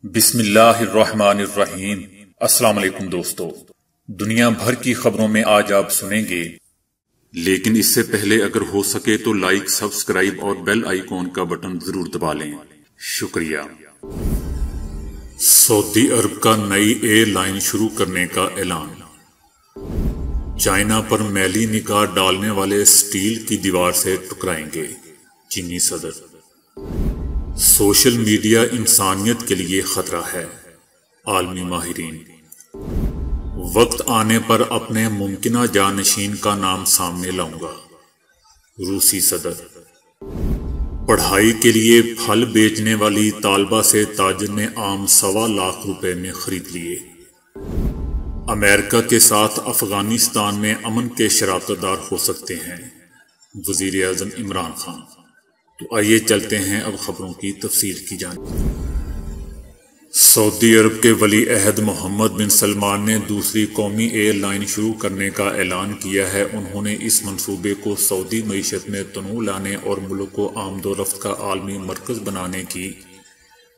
بسم اللہ الرحمن الرحیم۔ السلام علیکم دوستو، دنیا بھر کی خبروں میں آج آپ سنیں گے، لیکن اس سے پہلے اگر ہو سکے تو لائک، سبسکرائب اور بیل آئیکن کا بٹن ضرور دبا لیں۔ شکریہ۔ سعودی عرب کا نئی ایئر لائن شروع کرنے کا اعلان۔ چائنا پر میلی نگاہ ڈالنے والے سٹیل کی دیوار سے ٹکرائیں گے چینی صدر۔ سوشل میڈیا انسانیت کے لیے خطرہ ہے، عالمی ماہرین۔ وقت آنے پر اپنے ممکنہ جانشین کا نام سامنے لاؤں گا، روسی صدر۔ پڑھائی کے لیے پھل بیچنے والی طالبہ سے تاجر نے عام ₹1.25 میں خرید لیے۔ امریکہ کے ساتھ افغانستان میں امن کے شراکت دار ہو سکتے ہیں، وزیر اعظم عمران خان۔ تو آئیے چلتے ہیں اب خبروں کی تفصیل کی جانب۔ سعودی عرب کے ولی عہد محمد بن سلمان نے دوسری قومی ایئر لائن شروع کرنے کا اعلان کیا ہے۔ انہوں نے اس منصوبے کو سعودی معیشت میں تنوع لانے اور ملک کو آمد و رفت کا عالمی مرکز بنانے کی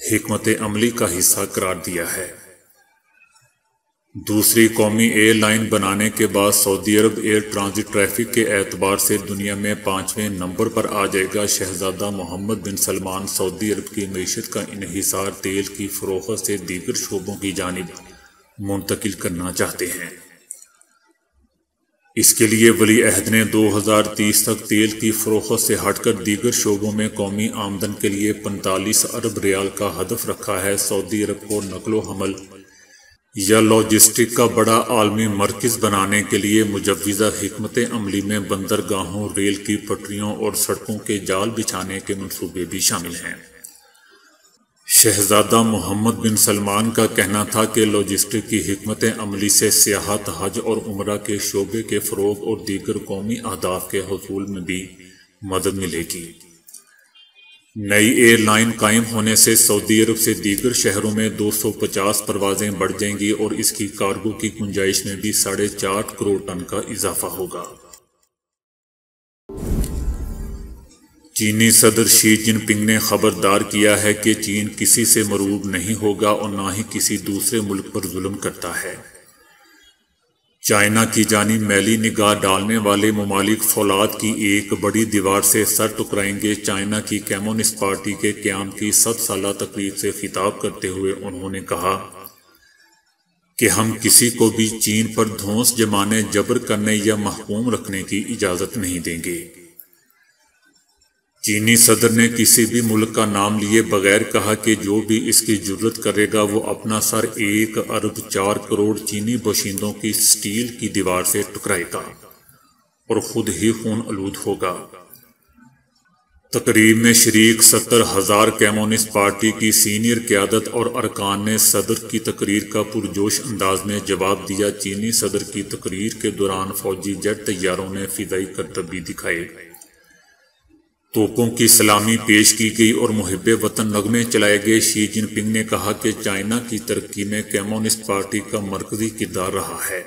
حکمت عملی کا حصہ قرار دیا ہے۔ دوسری قومی ایئر لائن بنانے کے بعد سعودی عرب ایئر ٹرانزٹ ٹریفک کے اعتبار سے دنیا میں 5ویں نمبر پر آ جائے گا۔ شہزادہ محمد بن سلمان سعودی عرب کی معیشت کا انحصار تیل کی فروخت سے دیگر شعبوں کی جانب منتقل کرنا چاہتے ہیں۔ اس کے لیے ولی عہد نے 2030 تک تیل کی فروخت سے ہٹ کر دیگر شعبوں میں قومی آمدن کے لیے 45 ارب ریال کا ہدف رکھا ہے۔ سعودی عرب کو نقل و حمل یا لاجسٹک کا بڑا عالمی مرکز بنانے کے لیے مجوزہ حکمت عملی میں بندرگاہوں، ریل کی پٹریوں اور سڑکوں کے جال بچھانے کے منصوبے بھی شامل ہیں۔ شہزادہ محمد بن سلمان کا کہنا تھا کہ لاجسٹک کی حکمت عملی سے سیاحت، حج اور عمرہ کے شعبے کے فروغ اور دیگر قومی اہداف کے حصول میں بھی مدد ملے گی۔ نئی ایئر لائن قائم ہونے سے سعودی عرب سے دیگر شہروں میں 250 پروازیں بڑھ جائیں گی اور اس کی کارگو کی گنجائش میں بھی 4.5 کروڑ ٹن کا اضافہ ہوگا۔ چینی صدر شی جن پنگ نے خبردار کیا ہے کہ چین کسی سے مرعوب نہیں ہوگا اور نہ ہی کسی دوسرے ملک پر ظلم کرتا ہے۔ چائنا کی جانب میلی نگاہ ڈالنے والے ممالک فولاد کی ایک بڑی دیوار سے سر ٹکرائیں گے۔ چائنا کی کمیونسٹ پارٹی کے قیام کی 100 سالہ تقریب سے خطاب کرتے ہوئے انہوں نے کہا کہ ہم کسی کو بھی چین پر دھونس جمانے، جبر کرنے یا محکوم رکھنے کی اجازت نہیں دیں گے۔ چینی صدر نے کسی بھی ملک کا نام لیے بغیر کہا کہ جو بھی اس کی جرت کرے گا وہ اپنا سر 1 ارب 4 کروڑ چینی باشندوں کی سٹیل کی دیوار سے ٹکرائے گا اور خود ہی خون آلود ہوگا۔ تقریب میں شریک 70,000 کمیونسٹ پارٹی کی سینئر قیادت اور ارکان نے صدر کی تقریر کا پرجوش انداز میں جواب دیا۔ چینی صدر کی تقریر کے دوران فوجی جیٹ طیاروں نے فضائی کرتب بھی دکھائے، توپوں کی سلامی پیش کی گئی اور محب وطن نغمے چلائے گئے۔ شی جن پنگ نے کہا کہ چائنا کی ترقی میں کمیونسٹ پارٹی کا مرکزی کردار رہا ہے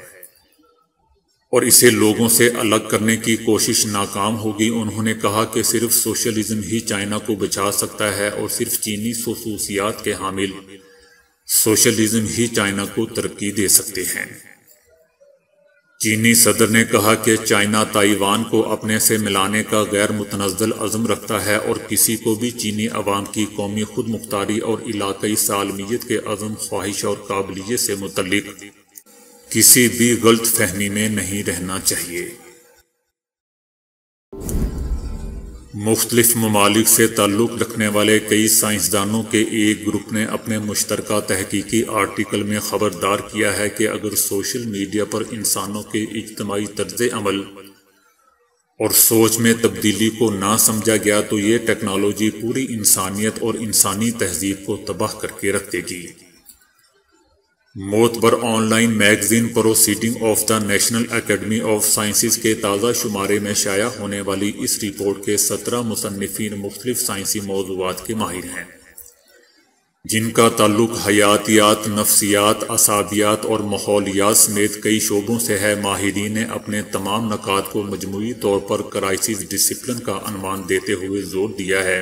اور اسے لوگوں سے الگ کرنے کی کوشش ناکام ہوگی۔ انہوں نے کہا کہ صرف سوشلزم ہی چائنا کو بچا سکتا ہے اور صرف چینی خصوصیات کے حامل سوشلزم ہی چائنا کو ترقی دے سکتے ہیں۔ چینی صدر نے کہا کہ چائنا تائیوان کو اپنے سے ملانے کا غیر متنازل عزم رکھتا ہے اور کسی کو بھی چینی عوام کی قومی خود مختاری اور علاقائی سالمیت کے عزم، خواہش اور قابلیت سے متعلق کسی بھی غلط فہمی میں نہیں رہنا چاہیے۔ مختلف ممالک سے تعلق رکھنے والے کئی سائنسدانوں کے ایک گروپ نے اپنے مشترکہ تحقیقی آرٹیکل میں خبردار کیا ہے کہ اگر سوشل میڈیا پر انسانوں کے اجتماعی طرز عمل اور سوچ میں تبدیلی کو نہ سمجھا گیا تو یہ ٹیکنالوجی پوری انسانیت اور انسانی تہذیب کو تباہ کر کے رکھ دے گی۔ معتبر on line magazine proceeding of the national academy of sciences کے تازہ شمارے میں شائع ہونے والی اس رپورٹ کے 17 مصنفین مختلف سائنسی موضوعات کے ماہر ہیں، جن کا تعلق حیاتیات، نفسیات، اعصابیات اور ماحولیات سمیت کئی شعبوں سے ہے۔ ماہرین نے اپنے تمام نکات کو مجموعی طور پر کرائسس ڈسپلن کا عنوان دیتے ہوئے زور دیا ہے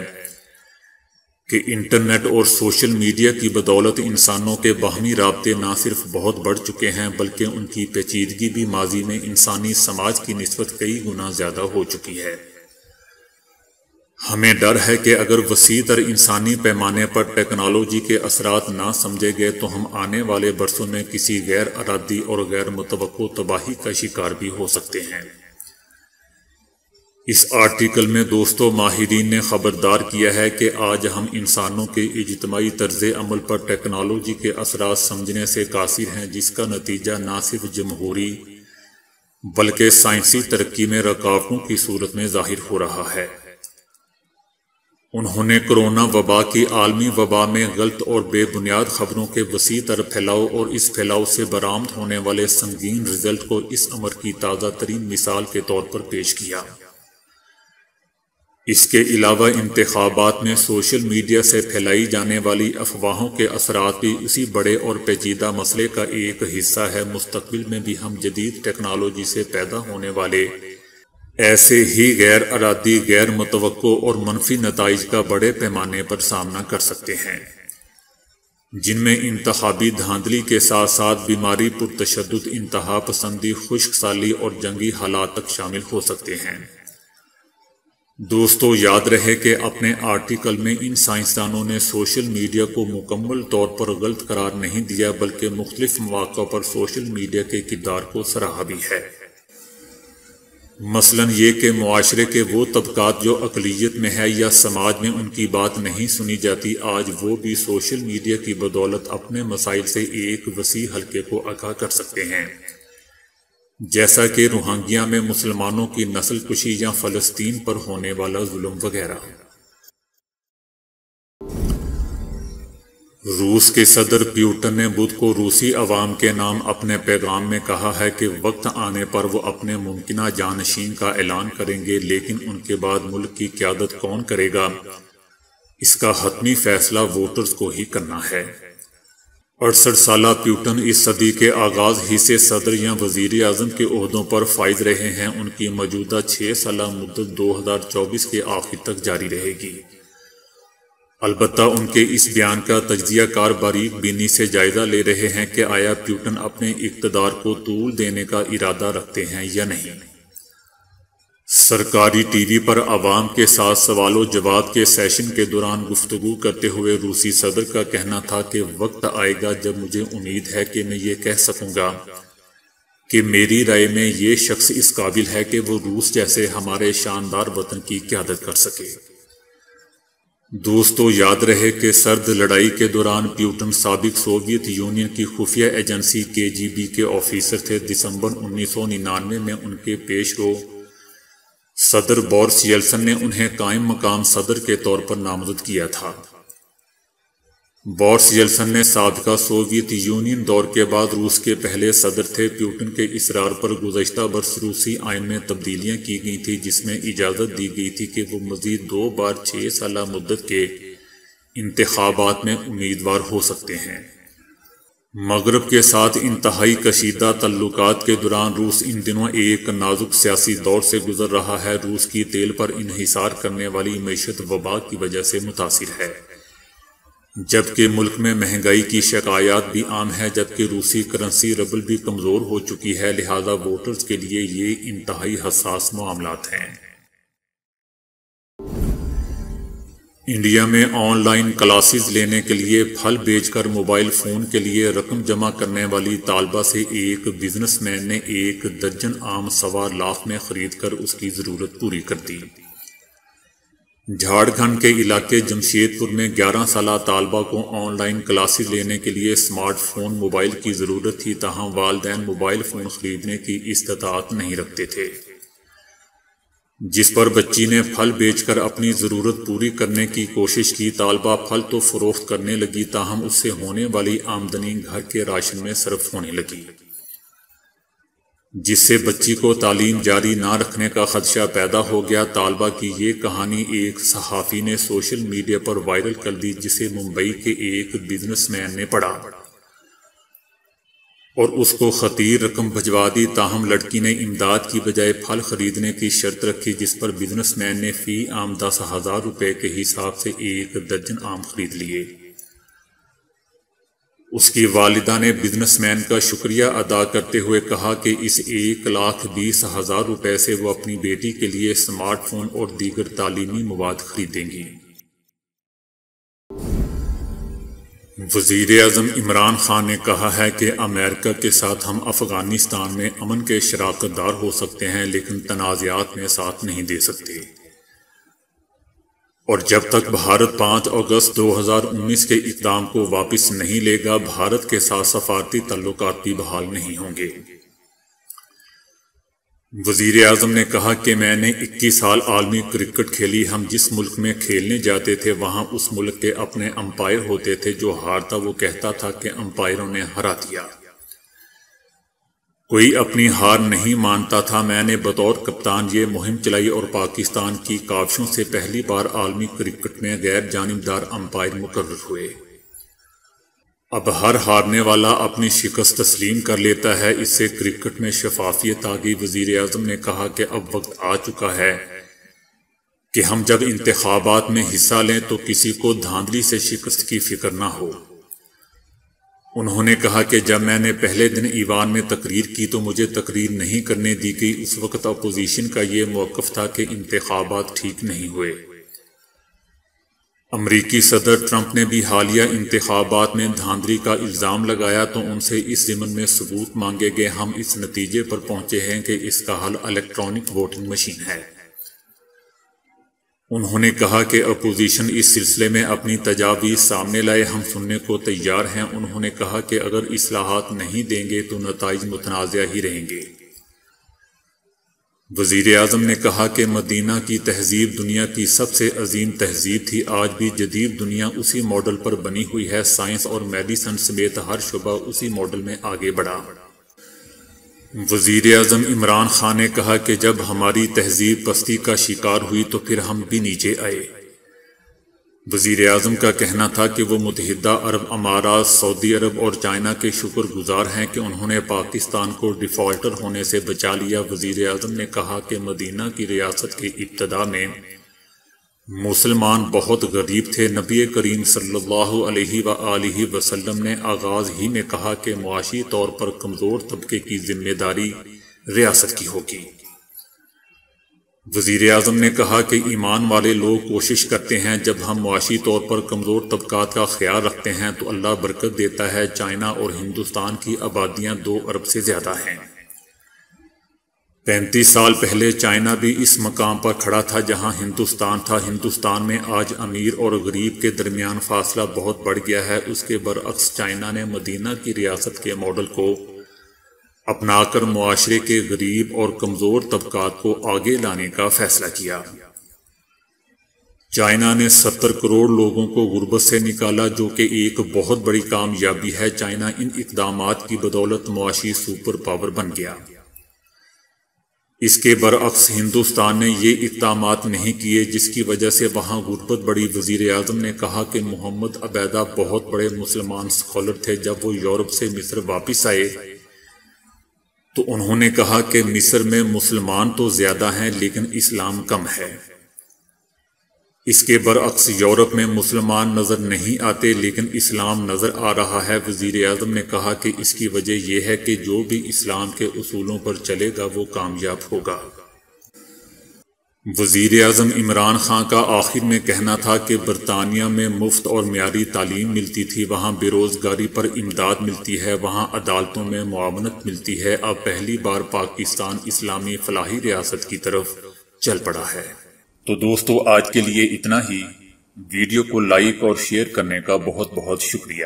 کہ انٹرنیٹ اور سوشل میڈیا کی بدولت انسانوں کے باہمی رابطے نہ صرف بہت بڑھ چکے ہیں بلکہ ان کی پیچیدگی بھی ماضی میں انسانی سماج کی نسبت کئی گنا زیادہ ہو چکی ہے۔ ہمیں ڈر ہے کہ اگر وسیع تر انسانی پیمانے پر ٹیکنالوجی کے اثرات نہ سمجھے گئے تو ہم آنے والے برسوں میں کسی غیر ارادی اور غیر متوقع تباہی کا شکار بھی ہو سکتے ہیں۔ اس آرٹیکل میں دوستو ماہرین نے خبردار کیا ہے کہ آج ہم انسانوں کے اجتماعی طرز عمل پر ٹیکنالوجی کے اثرات سمجھنے سے قاصر ہیں، جس کا نتیجہ نہ صرف جمہوری بلکہ سائنسی ترقی میں رکاوٹوں کی صورت میں ظاہر ہو رہا ہے۔ انہوں نے کرونا وبا کی عالمی وبا میں غلط اور بے بنیاد خبروں کے وسیع تر پھیلاؤ اور اس پھیلاؤ سے برآمد ہونے والے سنگین رزلٹ کو اس امر کی تازہ ترین مثال کے طور پر پیش کیا۔ اس کے علاوہ انتخابات میں سوشل میڈیا سے پھیلائی جانے والی افواہوں کے اثرات بھی اسی بڑے اور پیچیدہ مسئلے کا ایک حصہ ہے۔ مستقبل میں بھی ہم جدید ٹیکنالوجی سے پیدا ہونے والے ایسے ہی غیر ارادی، غیر متوقع اور منفی نتائج کا بڑے پیمانے پر سامنا کر سکتے ہیں، جن میں انتخابی دھاندلی کے ساتھ ساتھ بیماری، پرتشدد، انتہا پسندی، خشک سالی اور جنگی حالات تک شامل ہو سکتے ہیں۔ دوستو یاد رہے کہ اپنے آرٹیکل میں ان سائنسدانوں نے سوشل میڈیا کو مکمل طور پر غلط قرار نہیں دیا بلکہ مختلف مواقع پر سوشل میڈیا کے کردار کو سراہا بھی ہے۔ مثلاً یہ کہ معاشرے کے وہ طبقات جو اقلیت میں ہے یا سماج میں ان کی بات نہیں سنی جاتی، آج وہ بھی سوشل میڈیا کی بدولت اپنے مسائل سے ایک وسیع حلقے کو آگاہ کر سکتے ہیں، جیسا کہ روہنگیا میں مسلمانوں کی نسل کشی یا فلسطین پر ہونے والا ظلم وغیرہ۔ روس کے صدر پیوٹن نے بدھ کو روسی عوام کے نام اپنے پیغام میں کہا ہے کہ وقت آنے پر وہ اپنے ممکنہ جانشین کا اعلان کریں گے، لیکن ان کے بعد ملک کی قیادت کون کرے گا، اس کا حتمی فیصلہ ووٹرز کو ہی کرنا ہے۔ 68 سالہ پیوٹن اس صدی کے آغاز ہی سے صدر یا وزیر اعظم کے عہدوں پر فائز رہے ہیں۔ ان کی موجودہ 6 سالہ مدت 2024 کے آخر تک جاری رہے گی۔ البتہ ان کے اس بیان کا تجزیہ کار باریک بینی سے جائزہ لے رہے ہیں کہ آیا پیوٹن اپنے اقتدار کو طول دینے کا ارادہ رکھتے ہیں یا نہیں۔ سرکاری ٹی وی پر عوام کے ساتھ سوال و جواب کے سیشن کے دوران گفتگو کرتے ہوئے روسی صدر کا کہنا تھا کہ وقت آئے گا جب مجھے امید ہے کہ میں یہ کہہ سکوں گا کہ میری رائے میں یہ شخص اس قابل ہے کہ وہ روس جیسے ہمارے شاندار وطن کی قیادت کر سکے۔ دوستو یاد رہے کہ سرد لڑائی کے دوران پیوٹن سابق سوویت یونین کی خفیہ ایجنسی KGB کے آفیسر تھے۔ دسمبر 1999 میں ان کے پیش رو صدر بورس یلسن نے انہیں قائم مقام صدر کے طور پر نامزد کیا تھا۔ بورس یلسن نے سابقہ سوویت یونین دور کے بعد روس کے پہلے صدر تھے۔ پیوٹن کے اصرار پر گزشتہ برس روسی آئین میں تبدیلیاں کی گئی تھیں، جس میں اجازت دی گئی تھی کہ وہ مزید 2 بار 6 سالہ مدت کے انتخابات میں امیدوار ہو سکتے ہیں۔ مغرب کے ساتھ انتہائی کشیدہ تعلقات کے دوران روس ان دنوں ایک نازک سیاسی دور سے گزر رہا ہے۔ روس کی تیل پر انحصار کرنے والی معیشت وبا کی وجہ سے متاثر ہے، جبکہ ملک میں مہنگائی کی شکایات بھی عام ہے، جبکہ روسی کرنسی ربل بھی کمزور ہو چکی ہے، لہذا ووٹرز کے لیے یہ انتہائی حساس معاملات ہیں۔ انڈیا میں آن لائن کلاسز لینے کے لیے پھل بیچ کر موبائل فون کے لیے رقم جمع کرنے والی طالبہ سے ایک بزنس مین نے 1 درجن آم سوا لاکھ میں خرید کر اس کی ضرورت پوری کر دی۔ جھارکھنڈ کے علاقے جمشید پور میں 11 سالہ طالبہ کو آن لائن کلاسز لینے کے لیے اسمارٹ فون موبائل کی ضرورت تھی، تاہم والدین موبائل فون خریدنے کی استطاعت نہیں رکھتے تھے، جس پر بچی نے پھل بیچ کر اپنی ضرورت پوری کرنے کی کوشش کی۔ طالبہ پھل تو فروخت کرنے لگی، تاہم اس سے ہونے والی آمدنی گھر کے راشن میں صرف ہونے لگی، جس سے بچی کو تعلیم جاری نہ رکھنے کا خدشہ پیدا ہو گیا۔ طالبہ کی یہ کہانی ایک صحافی نے سوشل میڈیا پر وائرل کر دی، جسے ممبئی کے ایک بزنس مین نے پڑھا۔ اور اس کو خطیر رقم بھجوا دی، تاہم لڑکی نے امداد کی بجائے پھل خریدنے کی شرط رکھی، جس پر بزنس مین نے فی آم 10,000 روپے کے حساب سے 1 درجن آم خرید لیے۔ اس کی والدہ نے بزنس مین کا شکریہ ادا کرتے ہوئے کہا کہ اس 1,20,000 روپے سے وہ اپنی بیٹی کے لیے اسمارٹ فون اور دیگر تعلیمی مواد خریدیں گی۔ وزیر اعظم عمران خان نے کہا ہے کہ امریکہ کے ساتھ ہم افغانستان میں امن کے شراکت دار ہو سکتے ہیں، لیکن تنازعات میں ساتھ نہیں دے سکتے، اور جب تک بھارت 5 اگست 2019 کے اقدام کو واپس نہیں لے گا، بھارت کے ساتھ سفارتی تعلقات بھی بحال نہیں ہوں گے۔ وزیر اعظم نے کہا کہ میں نے 21 سال عالمی کرکٹ کھیلی، ہم جس ملک میں کھیلنے جاتے تھے وہاں اس ملک کے اپنے امپائر ہوتے تھے، جو ہارتا وہ کہتا تھا کہ امپائروں نے ہرا دیا، کوئی اپنی ہار نہیں مانتا تھا۔ میں نے بطور کپتان یہ مہم چلائی اور پاکستان کی کاوشوں سے پہلی بار عالمی کرکٹ میں غیر جانبدار امپائر مقرر ہوئے۔ اب ہر ہارنے والا اپنی شکست تسلیم کر لیتا ہے، اس سے کرکٹ میں شفافیت آ گئی۔ وزیر اعظم نے کہا کہ اب وقت آ چکا ہے کہ ہم جب انتخابات میں حصہ لیں تو کسی کو دھاندلی سے شکست کی فکر نہ ہو۔ انہوں نے کہا کہ جب میں نے پہلے دن ایوان میں تقریر کی تو مجھے تقریر نہیں کرنے دی گئی، اس وقت اپوزیشن کا یہ موقف تھا کہ انتخابات ٹھیک نہیں ہوئے۔ امریکی صدر ٹرمپ نے بھی حالیہ انتخابات میں دھاندلی کا الزام لگایا تو ان سے اس ضمن میں ثبوت مانگے گئے۔ ہم اس نتیجے پر پہنچے ہیں کہ اس کا حل الیکٹرانک ووٹنگ مشین ہے۔ انہوں نے کہا کہ اپوزیشن اس سلسلے میں اپنی تجاویز سامنے لائے، ہم سننے کو تیار ہیں۔ انہوں نے کہا کہ اگر اصلاحات نہیں دیں گے تو نتائج متنازع ہی رہیں گے۔ وزیر اعظم نے کہا کہ مدینہ کی تہذیب دنیا کی سب سے عظیم تہذیب تھی، آج بھی جدید دنیا اسی ماڈل پر بنی ہوئی ہے، سائنس اور میڈیسن سمیت ہر شعبہ اسی ماڈل میں آگے بڑھا۔ وزیر اعظم عمران خان نے کہا کہ جب ہماری تہذیب پستی کا شکار ہوئی تو پھر ہم بھی نیچے آئے۔ وزیر اعظم کا کہنا تھا کہ وہ متحدہ عرب امارات، سعودی عرب اور چائنا کے شکر گزار ہیں کہ انہوں نے پاکستان کو ڈیفالٹر ہونے سے بچا لیا۔ وزیر اعظم نے کہا کہ مدینہ کی ریاست کی ابتدا میں مسلمان بہت غریب تھے۔ نبی کریم صلی اللہ علیہ وآلہ وسلم نے آغاز ہی میں کہا کہ معاشی طور پر کمزور طبقے کی ذمہ داری ریاست کی ہوگی۔ وزیر اعظم نے کہا کہ ایمان والے لوگ کوشش کرتے ہیں، جب ہم معاشی طور پر کمزور طبقات کا خیال رکھتے ہیں تو اللہ برکت دیتا ہے۔ چائنا اور ہندوستان کی آبادیاں 2 ارب سے زیادہ ہیں۔ 35 سال پہلے چائنا بھی اس مقام پر کھڑا تھا جہاں ہندوستان تھا۔ ہندوستان میں آج امیر اور غریب کے درمیان فاصلہ بہت بڑھ گیا ہے۔ اس کے برعکس چائنا نے مدینہ کی ریاست کے ماڈل کو اپنا کر معاشرے کے غریب اور کمزور طبقات کو آگے لانے کا فیصلہ کیا۔ چائنا نے 70 کروڑ لوگوں کو غربت سے نکالا، جو کہ ایک بہت بڑی کامیابی ہے۔ چائنا ان اقدامات کی بدولت معاشی سپر پاور بن گیا۔ اس کے برعکس ہندوستان نے یہ اقدامات نہیں کیے، جس کی وجہ سے وہاں غربت بڑھی۔ وزیر اعظم نے کہا کہ محمد عبیدہ بہت بڑے مسلمان اسکالر تھے۔ جب وہ یورپ سے مصر واپس آئے تو انہوں نے کہا کہ مصر میں مسلمان تو زیادہ ہیں لیکن اسلام کم ہے۔ اس کے برعکس یورپ میں مسلمان نظر نہیں آتے لیکن اسلام نظر آ رہا ہے۔ وزیر اعظم نے کہا کہ اس کی وجہ یہ ہے کہ جو بھی اسلام کے اصولوں پر چلے گا وہ کامیاب ہوگا۔ وزیر اعظم عمران خان کا آخر میں کہنا تھا کہ برطانیہ میں مفت اور معیاری تعلیم ملتی تھی، وہاں بے روزگاری پر امداد ملتی ہے، وہاں عدالتوں میں معاونت ملتی ہے۔ اب پہلی بار پاکستان اسلامی فلاحی ریاست کی طرف چل پڑا ہے۔ تو دوستو آج کے لیے اتنا ہی۔ ویڈیو کو لائک اور شیئر کرنے کا بہت بہت شکریہ۔